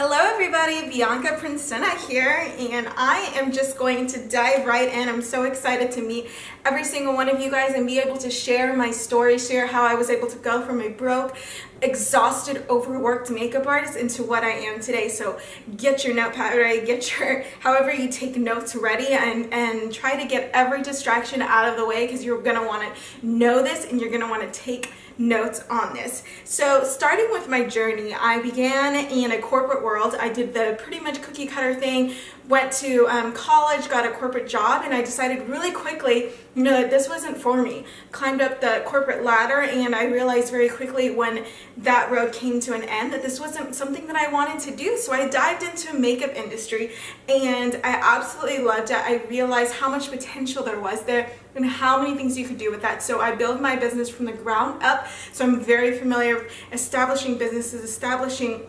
Hello everybody, Bianca Princena here, and I am just going to dive right in. I'm so excited to meet every single one of you guys and be able to share my story, share how I was able to go from a broke, exhausted, overworked makeup artist into what I am today. So get your notepad ready, get your, however you take notes ready, and try to get every distraction out of the way, because you're gonna wanna know this and you're gonna wanna take notes on this. So starting with my journey, I began in a corporate world. I did the pretty much cookie cutter thing, went to college, got a corporate job, and I decided really quickly, that this wasn't for me. Climbed up the corporate ladder, and I realized very quickly when that road came to an end that this wasn't something that I wanted to do. So I dived into makeup industry, and I absolutely loved it. I realized how much potential there was there and how many things you could do with that. So I built my business from the ground up. So I'm very familiar with establishing businesses, establishing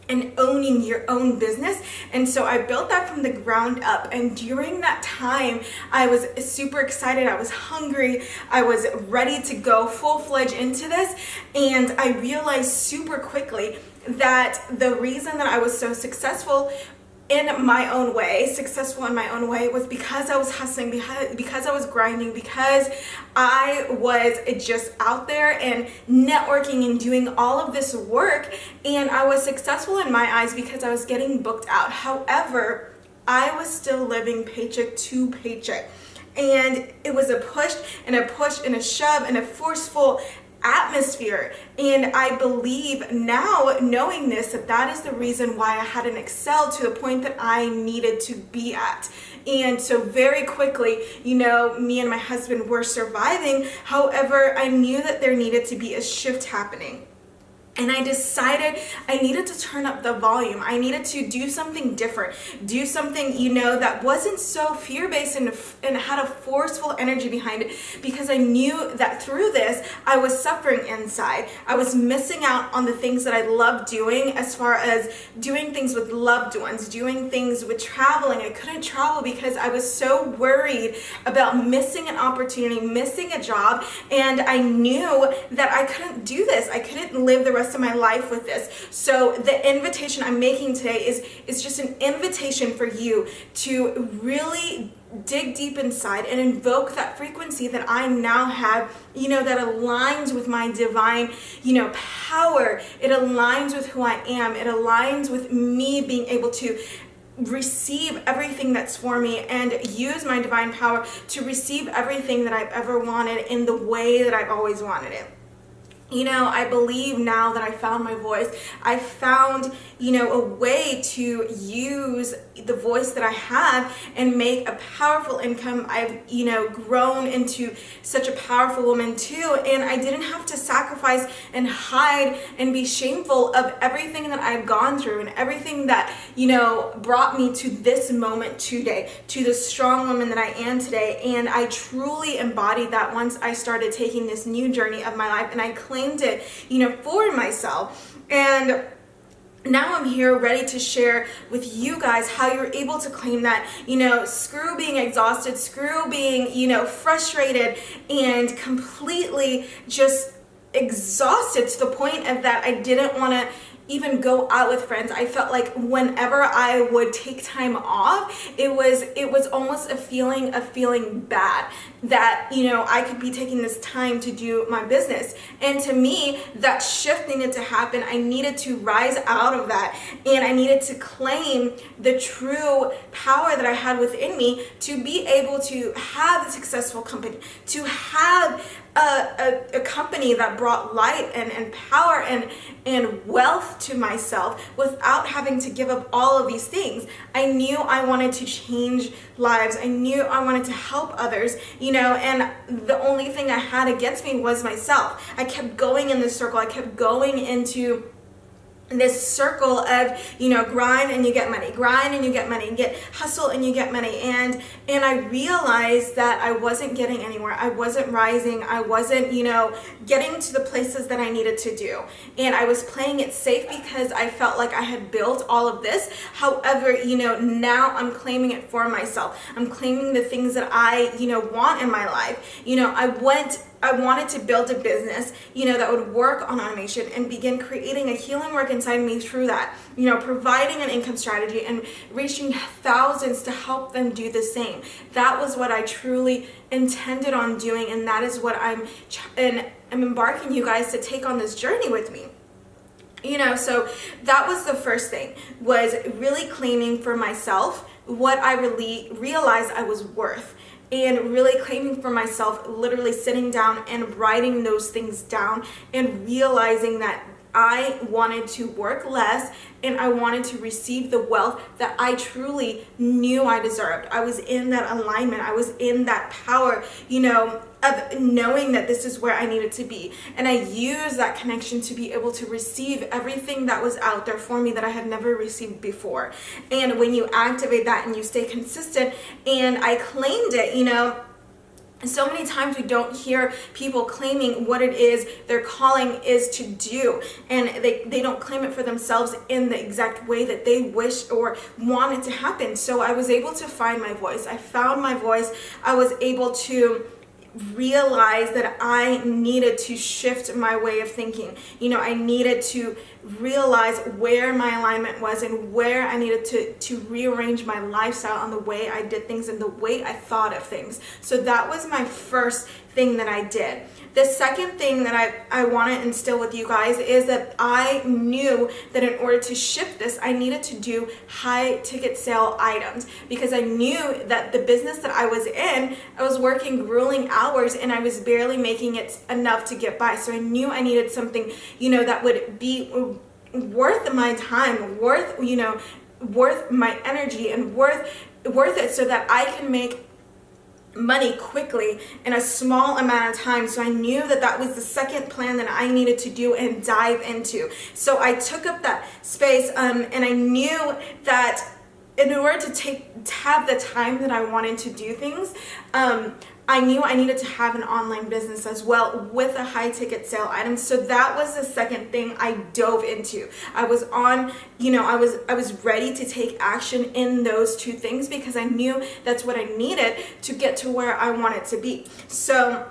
and owning your own business. And so I built that from the ground up. And during that time, I was super excited. I was hungry. I was ready to go full-fledged into this. And I realized super quickly that the reason that I was so successful in my own way, was because I was hustling, because I was grinding, because I was just out there and networking and doing all of this work. And I was successful in my eyes because I was getting booked out. However, I was still living paycheck to paycheck. And it was a push and a push and a shove and a forceful atmosphere. And I believe now, knowing this, that is the reason why I hadn't excelled to the point that I needed to be at. And so very quickly, me and my husband were surviving. However, I knew that there needed to be a shift happening. And I decided I needed to turn up the volume. I needed to do something different, do something, that wasn't so fear-based and had a forceful energy behind it, because I knew that through this, I was suffering inside. I was missing out on the things that I love doing, as far as doing things with loved ones, doing things with traveling. I couldn't travel because I was so worried about missing an opportunity, missing a job, and I knew that I couldn't do this. I couldn't live the rest of my life with this. So the invitation I'm making today is just an invitation for you to really dig deep inside and invoke that frequency that I now have, that aligns with my divine, power. It aligns with who I am. It aligns with me being able to receive everything that's for me and use my divine power to receive everything that I've ever wanted in the way that I've always wanted it. I believe now that I found my voice, I found, a way to use the voice that I have and make a powerful income. I've, grown into such a powerful woman too. And I didn't have to sacrifice and hide and be shameful of everything that I've gone through and everything that, brought me to this moment today, to the strong woman that I am today. And I truly embodied that once I started taking this new journey of my life, and I claimed it, for myself. And now I'm here ready to share with you guys how you're able to claim that, screw being exhausted, screw being, frustrated and completely just exhausted to the point of that I didn't want to even go out with friends. I felt like whenever I would take time off, it was almost a feeling of feeling bad that, I could be taking this time to do my business. And to me, that shift needed to happen. I needed to rise out of that, and I needed to claim the true power that I had within me to be able to have a successful company, to have a company that brought light and power and wealth to myself without having to give up all of these things. I knew I wanted to change lives. I knew I wanted to help others, and the only thing I had against me was myself. I kept going in this circle. I kept going into this circle of, grind and you get money, grind and you get money, get hustle and you get money. And I realized that I wasn't getting anywhere. I wasn't rising. I wasn't, getting to the places that I needed to do. And I was playing it safe because I felt like I had built all of this. However, now I'm claiming it for myself. I'm claiming the things that I, want in my life. I went I wanted to build a business, that would work on automation and begin creating a healing work inside me through that, providing an income strategy and reaching thousands to help them do the same. That was what I truly intended on doing, and that is what I'm embarking you guys to take on this journey with me. So that was the first thing, was really claiming for myself what I really realized I was worth, and really claiming for myself, literally sitting down and writing those things down and realizing that I wanted to work less and I wanted to receive the wealth that I truly knew I deserved. I was in that alignment. I was in that power, of knowing that this is where I needed to be. And I used that connection to be able to receive everything that was out there for me that I had never received before. And when you activate that and you stay consistent, and I claimed it, so many times we don't hear people claiming what it is their calling is to do, and they don't claim it for themselves in the exact way that they wish or want it to happen. So I was able to find my voice. I found my voice. I was able to realize that I needed to shift my way of thinking. I needed to realize where my alignment was and where I needed to rearrange my lifestyle on the way I did things and the way I thought of things. So that was my first thing that I did. The second thing that I want to instill with you guys is that I knew that in order to shift this, I needed to do high ticket sale items, because I knew that the business that I was in, I was working grueling hours and I was barely making it enough to get by. So I knew I needed something, that would be worth my time, worth my energy, and worth it, so that I can make money quickly in a small amount of time. So I knew that that was the second plan that I needed to do and dive into. So I took up that space, and I knew that in order to have the time that I wanted to do things, I knew I needed to have an online business as well with a high ticket sale item. So that was the second thing I dove into. I was on, I was ready to take action in those two things, because I knew that's what I needed to get to where I wanted to be. So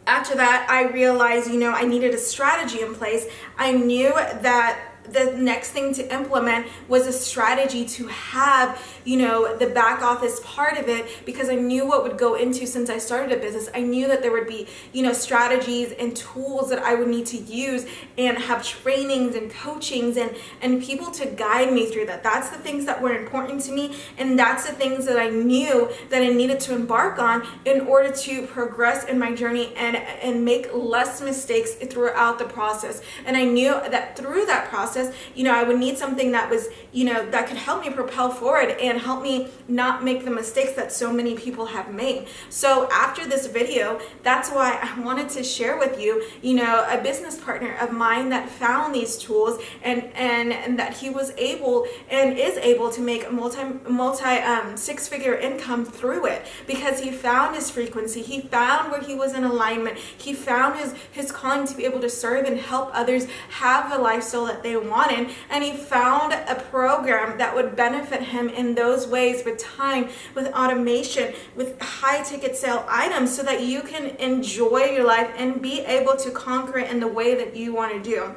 after that, I realized, I needed a strategy in place. I knew that the next thing to implement was a strategy to have, the back office part of it, because I knew what would go into, since I started a business, I knew that there would be, strategies and tools that I would need to use, and have trainings and coachings and people to guide me through that. That's the things that were important to me, and that's the things that I knew that I needed to embark on in order to progress in my journey and make less mistakes throughout the process. And I knew that through that process, I would need something that was, that could help me propel forward and help me not make the mistakes that so many people have made. So after this video, that's why I wanted to share with you, a business partner of mine that found these tools, and that he was able and is able to make multi six-figure income through it, because he found his frequency. He found where he was in alignment. He found his calling to be able to serve and help others have the lifestyle that they wanted, and he found a program that would benefit him in those ways, with time, with automation, with high ticket sale items, so that you can enjoy your life and be able to conquer it in the way that you want to do.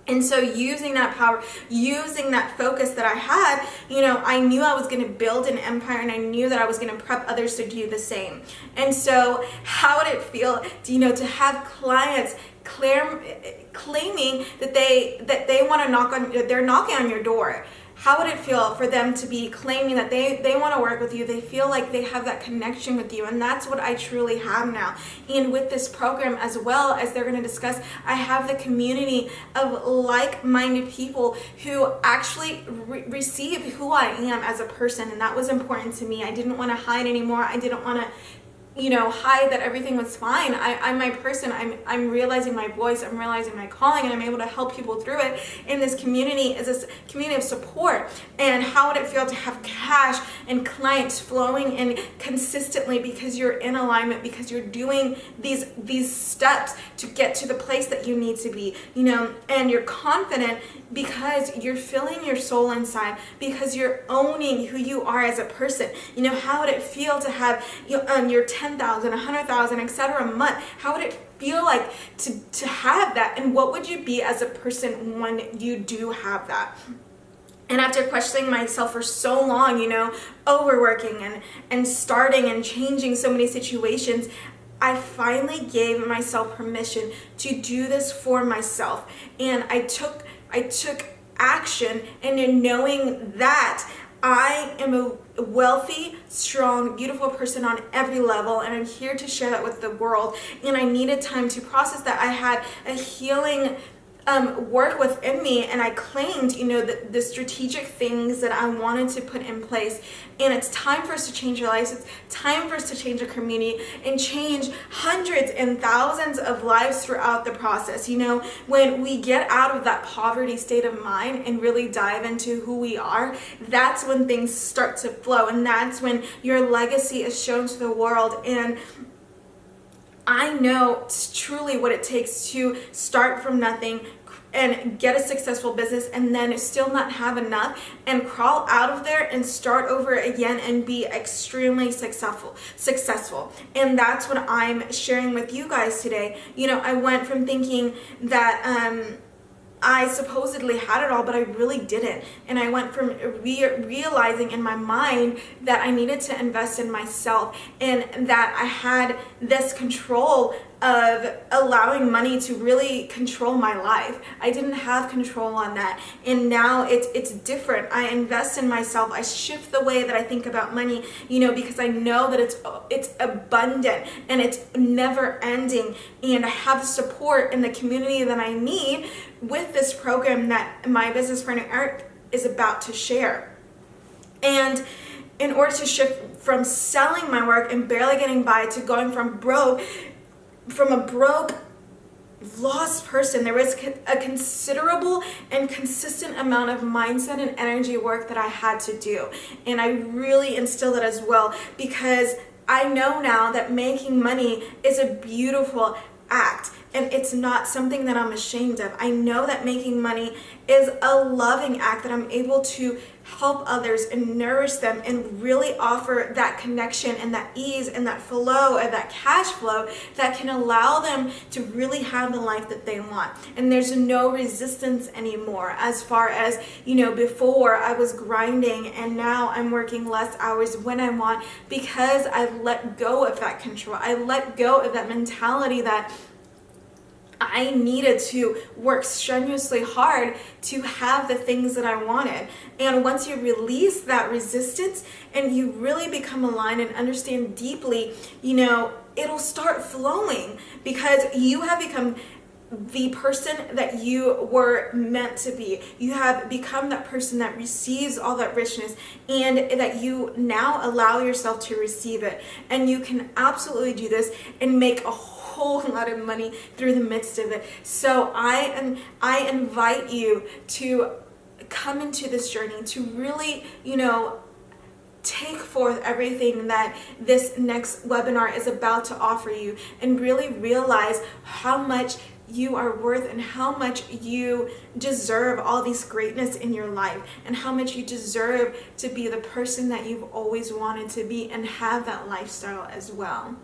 And so using that power, using that focus that I had, I knew I was going to build an empire, and I knew that I was going to prep others to do the same. And so how would it feel, to have clients claiming that they want to they're knocking on your door? How would it feel for them to be claiming that they want to work with you? They feel like they have that connection with you. And that's what I truly have now. And with this program, as well as they're going to discuss, I have the community of like-minded people who actually receive who I am as a person. And that was important to me. I didn't want to hide anymore. I didn't want to hide that everything was fine. I'm my person. I'm realizing my voice. I'm realizing my calling, and I'm able to help people through it. And this community is this community of support. And how would it feel to have cash and clients flowing in consistently, because you're in alignment, because you're doing these steps to get to the place that you need to be, and you're confident because you're filling your soul inside, because you're owning who you are as a person. How would it feel to have your 10 $10,000, $100,000, etc. a month? How would it feel like to have that? And what would you be as a person when you do have that? And after questioning myself for so long, overworking and starting and changing so many situations, I finally gave myself permission to do this for myself. And I took action, and in knowing that I am a wealthy, strong, beautiful person on every level, and I'm here to share that with the world. And I needed time to process that. I had a healing work within me, and I claimed, the strategic things that I wanted to put in place. And it's time for us to change our lives. It's time for us to change our community and change hundreds and thousands of lives throughout the process. When we get out of that poverty state of mind and really dive into who we are, that's when things start to flow, and that's when your legacy is shown to the world. And I know truly what it takes to start from nothing and get a successful business and then still not have enough and crawl out of there and start over again and be extremely successful. And that's what I'm sharing with you guys today. I went from thinking that I supposedly had it all, but I really didn't. And I went from realizing in my mind that I needed to invest in myself, and that I had this control of allowing money to really control my life. I didn't have control on that. And now it's different. I invest in myself. I shift the way that I think about money, because I know that it's abundant and it's never ending. And I have support in the community that I need with this program that my business partner Eric is about to share. And in order to shift from selling my work and barely getting by to going from a broke, lost person, there was a considerable and consistent amount of mindset and energy work that I had to do. And I really instilled it as well, because I know now that making money is a beautiful act, and it's not something that I'm ashamed of. I know that making money is a loving act, that I'm able to help others and nourish them and really offer that connection and that ease and that flow and that cash flow that can allow them to really have the life that they want. And there's no resistance anymore, as far as, before I was grinding and now I'm working less hours when I want, because I've let go of that control. I let go of that mentality that I needed to work strenuously hard to have the things that I wanted. And once you release that resistance and you really become aligned and understand deeply, it'll start flowing, because you have become the person that you were meant to be. You have become that person that receives all that richness, and that you now allow yourself to receive it. And you can absolutely do this and make a whole lot of money through the midst of it. So I invite you to come into this journey to really, take forth everything that this next webinar is about to offer you, and really realize how much you are worth and how much you deserve all this greatness in your life, and how much you deserve to be the person that you've always wanted to be and have that lifestyle as well.